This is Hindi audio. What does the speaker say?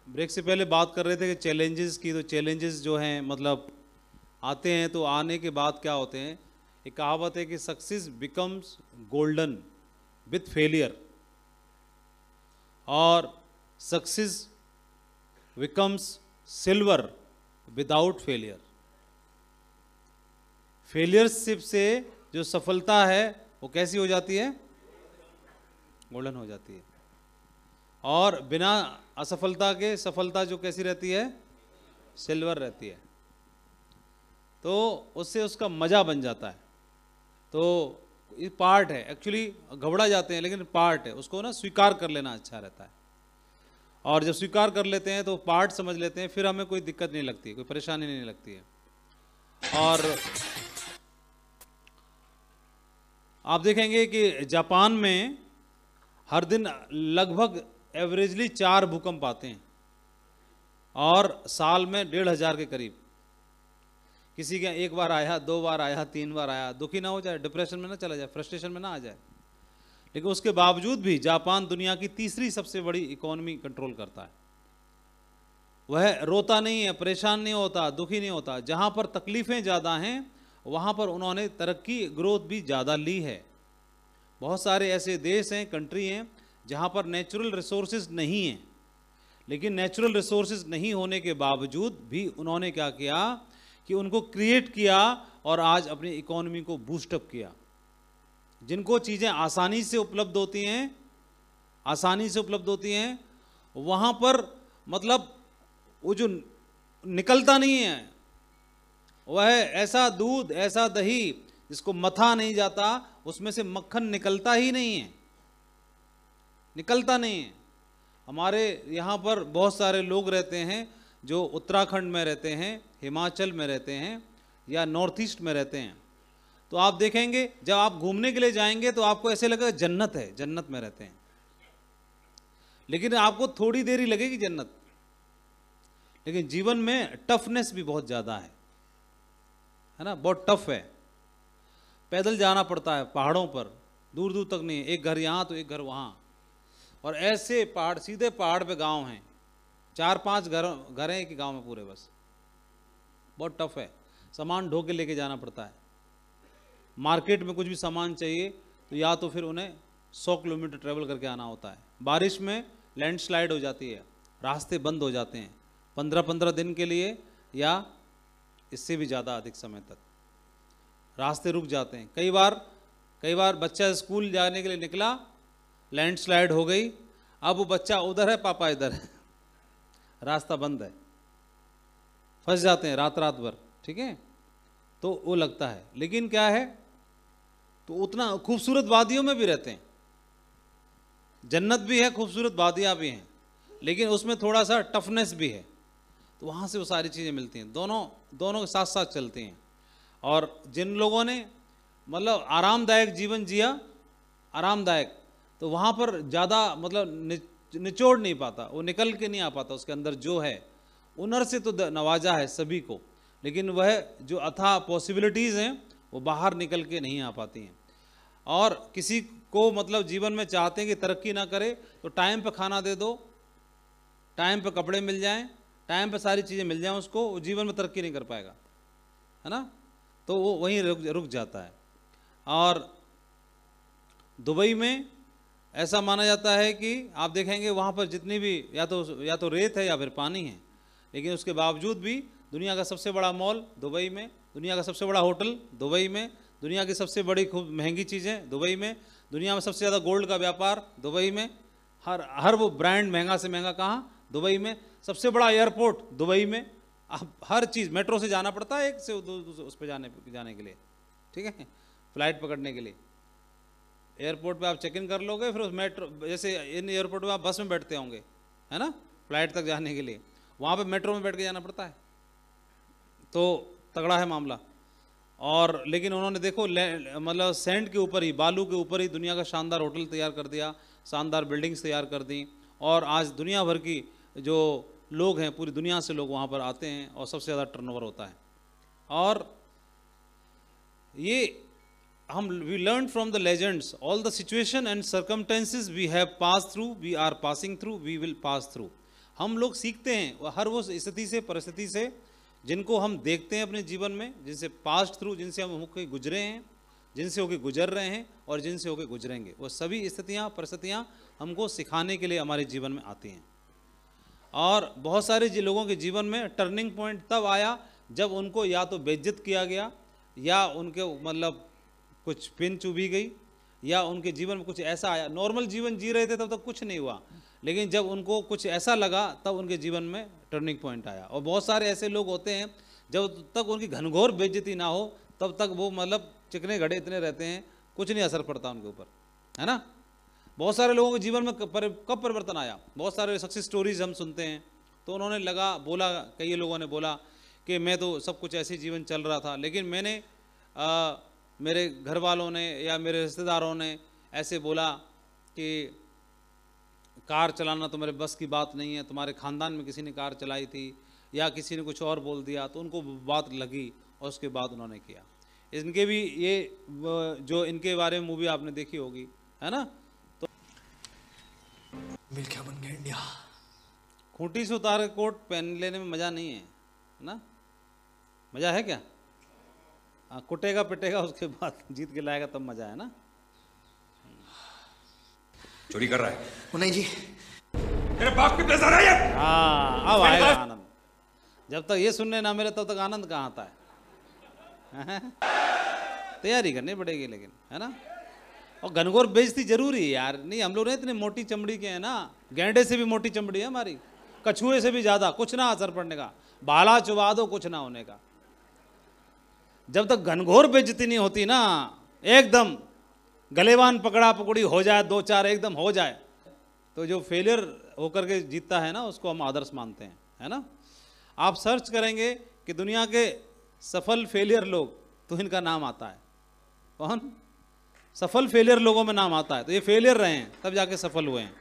ब्रेक से पहले बात कर रहे थे कि चैलेंजेस की, तो चैलेंजेस जो हैं मतलब आते हैं तो आने के बाद क्या होते हैं, एक कहावत है कि success becomes golden with failure और success becomes silver without failure. फेलियरशिप से जो सफलता है वो कैसी हो जाती है, गोल्डन हो जाती है, और बिना असफलता के सफलता जो कैसी रहती है, सिल्वर रहती है। तो उससे उसका मजा बन जाता है। तो ये पार्ट है, एक्चुअली घबरा जाते हैं लेकिन पार्ट है, उसको ना स्वीकार कर लेना अच्छा रहता है। और जब स्वीकार कर लेते हैं तो पार्ट समझ लेते हैं, फिर हमें कोई दिक्कत नहीं लगती, कोई परेशानी नहीं लगती है। और आप देखेंगे कि जापान में हर दिन लगभग एवरेजली 4 भूकंप आते हैं और साल में 1,500 के करीब। किसी का 1 बार आया, 2 बार आया, 3 बार आया, दुखी ना हो जाए, डिप्रेशन में ना चला जाए, फ्रस्ट्रेशन में ना आ जाए। लेकिन उसके बावजूद भी जापान दुनिया की तीसरी सबसे बड़ी इकोनॉमी कंट्रोल करता है। वह रोता नहीं है, परेशान नहीं होता, दुखी नहीं होता। जहां पर तकलीफें ज़्यादा हैं वहां पर उन्होंने तरक्की, ग्रोथ भी ज़्यादा ली है। बहुत सारे ऐसे देश हैं, कंट्री हैं जहां पर नेचुरल रिसोर्सेज नहीं हैं, लेकिन नेचुरल रिसोर्सेज नहीं होने के बावजूद भी उन्होंने क्या किया कि उनको क्रिएट किया और आज अपनी इकोनॉमी को बूस्टअप किया। जिनको चीज़ें आसानी से उपलब्ध होती हैं, आसानी से उपलब्ध होती हैं, वहाँ पर मतलब वो जो निकलता नहीं है, वह ऐसा दूध, ऐसा दही जिसको मथा नहीं जाता, उसमें से मक्खन निकलता ही नहीं है, निकलता नहीं है। हमारे यहाँ पर बहुत सारे लोग रहते हैं जो उत्तराखंड में रहते हैं, हिमाचल में रहते हैं या नॉर्थ ईस्ट में रहते हैं। तो आप देखेंगे जब आप घूमने के लिए जाएंगे तो आपको ऐसे लगेगा जन्नत है, जन्नत में रहते हैं। लेकिन आपको थोड़ी देर ही लगेगी जन्नत, लेकिन जीवन में टफनेस भी बहुत ज़्यादा है ना, बहुत टफ है। पैदल जाना पड़ता है पहाड़ों पर, दूर दूर तक नहीं, एक घर यहाँ तो एक घर वहाँ, और ऐसे पहाड़, सीधे पहाड़ पे गांव हैं, 4-5 घर हैं एक गांव में पूरे, बस बहुत टफ है। सामान ढो के लेके जाना पड़ता है। मार्केट में कुछ भी सामान चाहिए तो या तो फिर उन्हें 100 किलोमीटर ट्रेवल करके आना होता है। बारिश में लैंडस्लाइड हो जाती है, रास्ते बंद हो जाते हैं 15-15 दिन के लिए या इससे भी ज़्यादा अधिक समय तक रास्ते रुक जाते हैं। कई बार बच्चा स्कूल जाने के लिए निकला, लैंडस्लाइड हो गई, अब वो बच्चा उधर है, पापा इधर है, रास्ता बंद है, फंस जाते हैं रात भर, ठीक है। तो वो लगता है, लेकिन क्या है, तो उतना खूबसूरत वादियों में भी रहते हैं, जन्नत भी है, खूबसूरत वादियाँ भी हैं, लेकिन उसमें थोड़ा सा टफनेस भी है। तो वहाँ से वो सारी चीज़ें मिलती हैं, दोनों के साथ साथ चलती हैं। और जिन लोगों ने मतलब आरामदायक जीवन जिया, आरामदायक, तो वहाँ पर ज़्यादा मतलब निचोड़ नहीं पाता, वो निकल के नहीं आ पाता, उसके अंदर जो है हुनर से तो नवाजा है सभी को, लेकिन वह जो अथाह पॉसिबिलिटीज़ हैं वो बाहर निकल के नहीं आ पाती हैं। और किसी को मतलब जीवन में चाहते हैं कि तरक्की ना करे तो टाइम पे खाना दे दो, टाइम पे कपड़े मिल जाएं, टाइम पे सारी चीज़ें मिल जाएं उसको, वो जीवन में तरक्की नहीं कर पाएगा, है ना। तो वो वहीं रुक जाता है। और दुबई में ऐसा माना जाता है कि आप देखेंगे वहाँ पर जितनी भी या तो रेत है या फिर पानी है, लेकिन उसके बावजूद भी दुनिया का सबसे बड़ा मॉल दुबई में, दुनिया का सबसे बड़ा होटल दुबई में, दुनिया की सबसे बड़ी खूब महंगी चीज़ें दुबई में, दुनिया में सबसे ज़्यादा गोल्ड का व्यापार दुबई में, हर वो ब्रांड महंगा से महंगा कहाँ, दुबई में। सबसे बड़ा एयरपोर्ट दुबई में, अब हर चीज़, मेट्रो से जाना पड़ता है एक से उस पर जाने के लिए, ठीक है, फ्लाइट पकड़ने के लिए। एयरपोर्ट पे आप चेक इन कर लोगे, फिर उस मेट्रो, जैसे इन एयरपोर्ट पे आप बस में बैठते होंगे, है ना, फ्लाइट तक जाने के लिए, वहाँ पे मेट्रो में बैठ के जाना पड़ता है। तो तगड़ा है मामला। और लेकिन उन्होंने देखो मतलब सैंड के ऊपर ही, बालू के ऊपर ही दुनिया का शानदार होटल तैयार कर दिया, शानदार बिल्डिंग्स तैयार कर दी, और आज दुनिया भर की जो लोग हैं, पूरी दुनिया से लोग वहाँ पर आते हैं और सबसे ज़्यादा टर्नओवर होता है। और ये we learned from the legends, all the situation and circumstances we have passed through, we are passing through, we will pass through. हम लोग सीखते हैं हर वो स्थिति से, परिस्थिति से जिनको हम देखते हैं अपने जीवन में, जिनसे पास्ट थ्रू, जिनसे हम होकर गुजरे हैं, जिनसे होकर गुजर रहे हैं और जिनसे होकर गुजरेंगे, वो सभी स्थितियाँ, परिस्थितियाँ हमको सिखाने के लिए हमारे जीवन में आती हैं। और बहुत सारे लोगों के जीवन में टर्निंग पॉइंट तब आया जब उनको या तो बेइज्जत किया गया, या उनके मतलब कुछ पिन चुभी गई, या उनके जीवन में कुछ ऐसा आया। नॉर्मल जीवन जी रहे थे तब तक कुछ नहीं हुआ, लेकिन जब उनको कुछ ऐसा लगा तब उनके जीवन में टर्निंग पॉइंट आया। और बहुत सारे ऐसे लोग होते हैं जब तक उनकी घनघोर बेइज्जती ना हो तब तक वो मतलब चिकने घड़े इतने रहते हैं, कुछ नहीं असर पड़ता उनके ऊपर, है ना। बहुत सारे लोगों के जीवन में कब परिवर्तन आया, बहुत सारे सक्सेस स्टोरीज हम सुनते हैं, तो उन्होंने बोला कई लोगों ने बोला कि मैं तो सब कुछ ऐसे जीवन चल रहा था, लेकिन मैंने मेरे घर वालों ने या मेरे रिश्तेदारों ने ऐसे बोला कि कार चलाना तो मेरे बस की बात नहीं है, तुम्हारे ख़ानदान में किसी ने कार चलाई थी, या किसी ने कुछ और बोल दिया, तो उनको बात लगी और उसके बाद उन्होंने किया। इनके भी ये जो इनके बारे में मूवी आपने देखी होगी, है ना। तो मिल क्या बन गया इंडिया। खूंटी से उतार के कोट पहन लेने में मज़ा नहीं है ना, मज़ा है क्या? हाँ, कुटेगा पिटेगा उसके बाद जीत के लाएगा तब मज़ा है ना। चोरी कर रहा है? वो नहीं जी, तेरे बाप की ब्लेजर है ये। हाँ, अब आएगा आनंद। जब तक ये सुनने ना मिले तब तक आनंद कहाँ आता है? तैयारी करनी पड़ेगी लेकिन, है ना। और घनघोर बेइज्जती जरूरी है यार। नहीं, हम लोग नहीं इतने मोटी चमड़ी के हैं ना, गैंडे से भी मोटी चमड़ी है हमारी, कछुए से भी ज़्यादा, कुछ ना असर पड़ने का, भाला चुबा दो कुछ ना होने का। जब तक घनघोर बेइज्जती नहीं होती ना, एकदम गलेवान पकड़ा पकड़ी हो जाए, दो चार एकदम हो जाए, तो जो फेलियर होकर के जीतता है ना उसको हम आदर्श मानते हैं, है ना। आप सर्च करेंगे कि दुनिया के सफल फेलियर लोग, तो इनका नाम आता है। कौन? सफल फेलियर लोगों में नाम आता है। तो ये फेलियर रहे हैं तब जाके सफल हुए हैं।